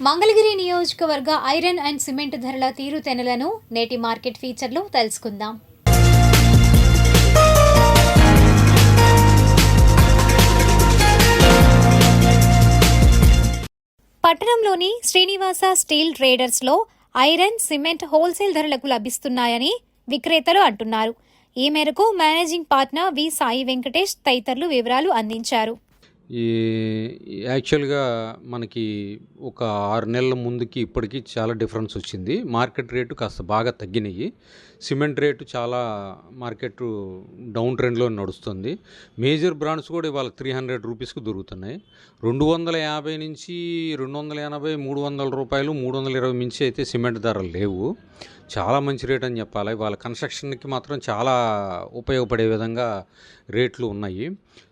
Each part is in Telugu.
మంగళగిరి నియోజకవర్గ ఐరన్ అండ్ సిమెంట్ ధరల తీరుతెన్నులను నేటి మార్కెట్ ఫీచర్లో తెలుసుకుందాం. పట్టణంలోని శ్రీనివాస స్టీల్ ట్రేడర్స్లో ఐరన్, సిమెంట్ హోల్సేల్ ధరలకు లభిస్తున్నాయని విక్రేతలు అంటున్నారు. ఈ మేరకు managing partner V Sai Venkatesh తదితరులు వివరాలు అందించారు. యాక్చువల్గా మనకి ఒక 6 నెలల ముందుకి ఇప్పటికి చాలా డిఫరెన్స్ వచ్చింది. మార్కెట్ రేటు కాస్త బాగా తగ్గినాయి. సిమెంట్ రేటు చాలా మార్కెట్ డౌన్ ట్రెండ్లో నడుస్తుంది. మేజర్ బ్రాండ్స్ కూడా ఇవాళ 300 రూపీస్కి దొరుకుతున్నాయి. 250 నుంచి 280, 300 రూపాయలు, 320 మించి అయితే సిమెంట్ ధరలు లేవు. చాలా మంచి రేట్ అని చెప్పాలి. వాళ్ళ కన్స్ట్రక్షన్కి మాత్రం చాలా ఉపయోగపడే విధంగా రేట్లు ఉన్నాయి.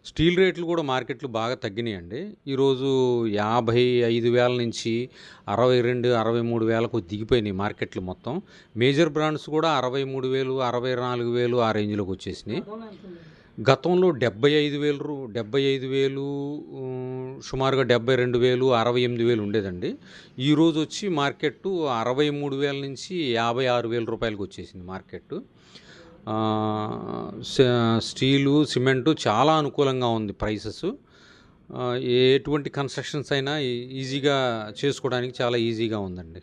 స్టీల్ రేట్లు కూడా మార్కెట్లు బాగా తగ్గినాయండి. ఈరోజు 55,000 నుంచి 62,000, 63,000కు దిగిపోయినాయి మార్కెట్లు మొత్తం. మేజర్ బ్రాండ్స్ కూడా 63,000, 64,000 ఆ రేంజ్లోకి వచ్చేసినాయి. గతంలో 75,000 సుమారుగా 72,000, 68,000 ఉండేదండి. ఈరోజు వచ్చి మార్కెట్టు 63,000 నుంచి 56,000 రూపాయలకు వచ్చేసింది మార్కెట్టు. స్టీలు, సిమెంటు చాలా అనుకూలంగా ఉంది ప్రైసెస్. ఎటువంటి కన్స్ట్రక్షన్స్ అయినా ఈజీగా చేసుకోవడానికి చాలా ఈజీగా ఉందండి.